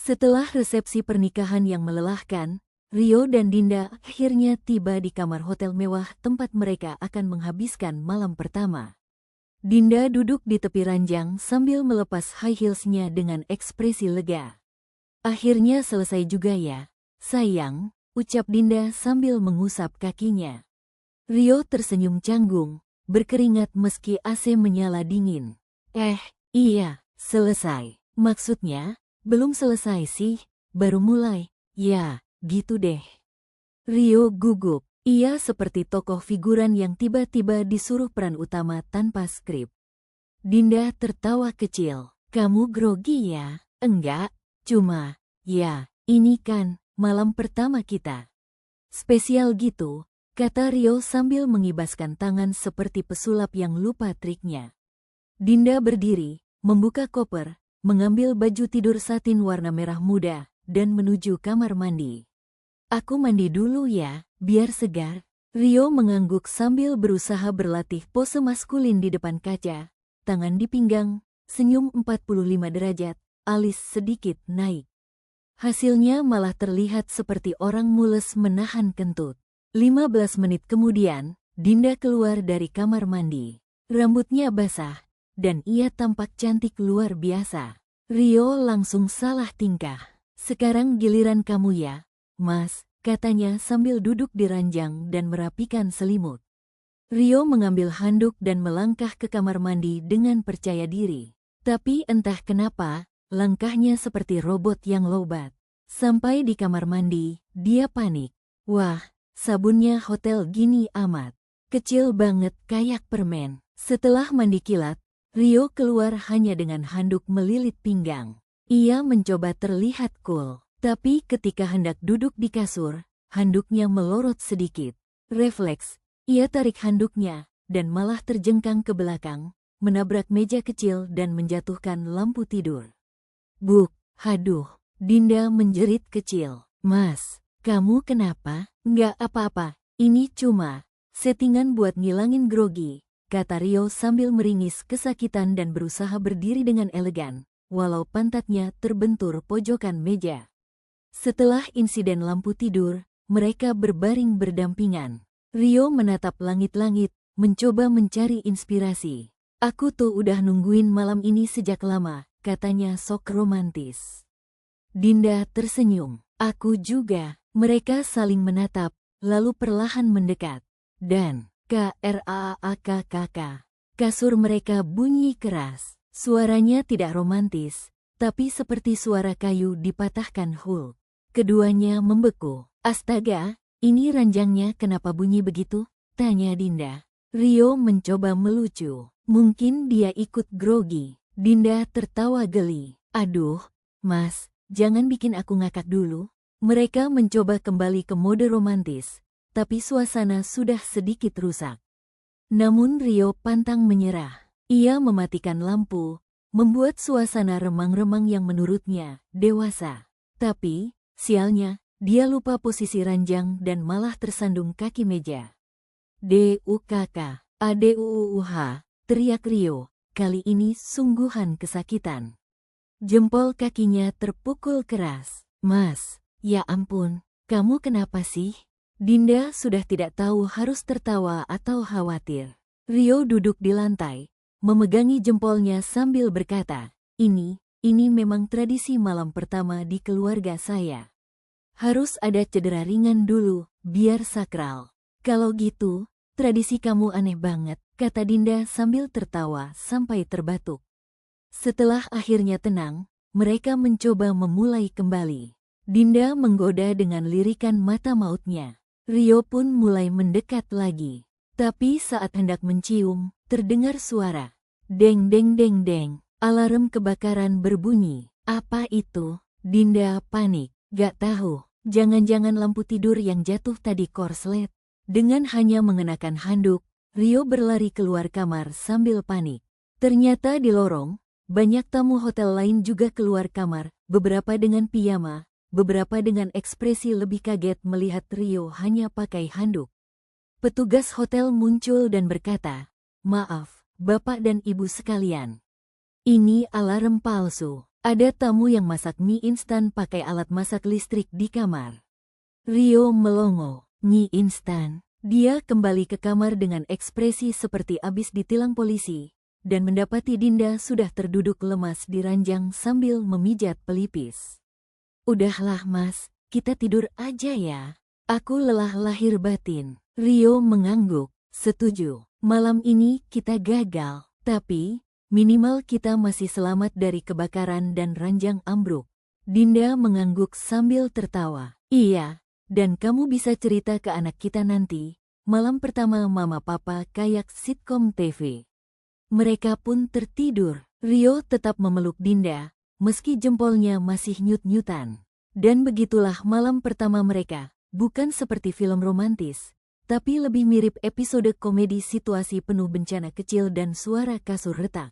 Setelah resepsi pernikahan yang melelahkan, Rio dan Dinda akhirnya tiba di kamar hotel mewah tempat mereka akan menghabiskan malam pertama. Dinda duduk di tepi ranjang sambil melepas high heels-nya dengan ekspresi lega. Akhirnya selesai juga ya, sayang, ucap Dinda sambil mengusap kakinya. Rio tersenyum canggung, berkeringat meski AC menyala dingin. Iya, selesai. Maksudnya, belum selesai sih, baru mulai. Ya, gitu deh. Rio gugup. Ia seperti tokoh figuran yang tiba-tiba disuruh peran utama tanpa skrip. Dinda tertawa kecil. Kamu grogi ya? Enggak, cuma, ya, ini kan malam pertama kita. Spesial gitu, kata Rio sambil mengibaskan tangan seperti pesulap yang lupa triknya. Dinda berdiri, membuka koper, mengambil baju tidur satin warna merah muda, dan menuju kamar mandi. Aku mandi dulu ya, biar segar. Rio mengangguk sambil berusaha berlatih pose maskulin di depan kaca, tangan di pinggang, senyum 45 derajat, alis sedikit naik. Hasilnya malah terlihat seperti orang mules menahan kentut. 15 menit kemudian, Dinda keluar dari kamar mandi. Rambutnya basah, dan ia tampak cantik luar biasa. Rio langsung salah tingkah. Sekarang giliran kamu ya, Mas, katanya sambil duduk di ranjang dan merapikan selimut. Rio mengambil handuk dan melangkah ke kamar mandi dengan percaya diri. Tapi entah kenapa, langkahnya seperti robot yang lobat. Sampai di kamar mandi, dia panik. Wah, sabunnya hotel gini amat. Kecil banget kayak permen. Setelah mandi kilat, Rio keluar hanya dengan handuk melilit pinggang. Ia mencoba terlihat cool, tapi ketika hendak duduk di kasur, handuknya melorot sedikit. Refleks, ia tarik handuknya, dan malah terjengkang ke belakang, menabrak meja kecil dan menjatuhkan lampu tidur. Buk, haduh, Dinda menjerit kecil. Mas, kamu kenapa? Nggak apa-apa, ini cuma settingan buat ngilangin grogi, kata Rio sambil meringis kesakitan dan berusaha berdiri dengan elegan, walau pantatnya terbentur pojokan meja. Setelah insiden lampu tidur, mereka berbaring berdampingan. Rio menatap langit-langit, mencoba mencari inspirasi. Aku tuh udah nungguin malam ini sejak lama, katanya sok romantis. Dinda tersenyum. Aku juga. Mereka saling menatap, lalu perlahan mendekat. Dan KRAAKKK. Kasur mereka bunyi keras. Suaranya tidak romantis, tapi seperti suara kayu dipatahkan Hulk. Keduanya membeku. Astaga, ini ranjangnya kenapa bunyi begitu? Tanya Dinda. Rio mencoba melucu. Mungkin dia ikut grogi. Dinda tertawa geli. Aduh, Mas, jangan bikin aku ngakak dulu. Mereka mencoba kembali ke mode romantis, tapi suasana sudah sedikit rusak. Namun Rio pantang menyerah. Ia mematikan lampu, membuat suasana remang-remang yang menurutnya dewasa. Tapi, sialnya, dia lupa posisi ranjang dan malah tersandung kaki meja. DUKK, ADUUH, teriak Rio, kali ini sungguhan kesakitan. Jempol kakinya terpukul keras. Mas, ya ampun, kamu kenapa sih? Dinda sudah tidak tahu harus tertawa atau khawatir. Rio duduk di lantai, memegangi jempolnya sambil berkata, ini memang tradisi malam pertama di keluarga saya. Harus ada cedera ringan dulu, biar sakral. Kalau gitu, tradisi kamu aneh banget, kata Dinda sambil tertawa sampai terbatuk. Setelah akhirnya tenang, mereka mencoba memulai kembali. Dinda menggoda dengan lirikan mata mautnya. Rio pun mulai mendekat lagi. Tapi saat hendak mencium, terdengar suara. Deng deng deng deng. Alarm kebakaran berbunyi. Apa itu? Dinda panik. Gak tahu. Jangan-jangan lampu tidur yang jatuh tadi korslet. Dengan hanya mengenakan handuk, Rio berlari keluar kamar sambil panik. Ternyata di lorong, banyak tamu hotel lain juga keluar kamar, beberapa dengan piyama, beberapa dengan ekspresi lebih kaget melihat Rio hanya pakai handuk. Petugas hotel muncul dan berkata, "Maaf, Bapak dan Ibu sekalian. Ini alarm palsu. Ada tamu yang masak mie instan pakai alat masak listrik di kamar. Rio melongo, mie instan. Dia kembali ke kamar dengan ekspresi seperti abis ditilang polisi, dan mendapati Dinda sudah terduduk lemas di ranjang sambil memijat pelipis. Udahlah mas, kita tidur aja ya. Aku lelah lahir batin. Rio mengangguk, setuju. Malam ini kita gagal, tapi minimal kita masih selamat dari kebakaran dan ranjang ambruk. Dinda mengangguk sambil tertawa. Iya, dan kamu bisa cerita ke anak kita nanti, malam pertama mama papa kayak sitkom TV. Mereka pun tertidur. Rio tetap memeluk Dinda, meski jempolnya masih nyut-nyutan. Dan begitulah malam pertama mereka, bukan seperti film romantis, tapi lebih mirip episode komedi situasi penuh bencana kecil dan suara kasur retak.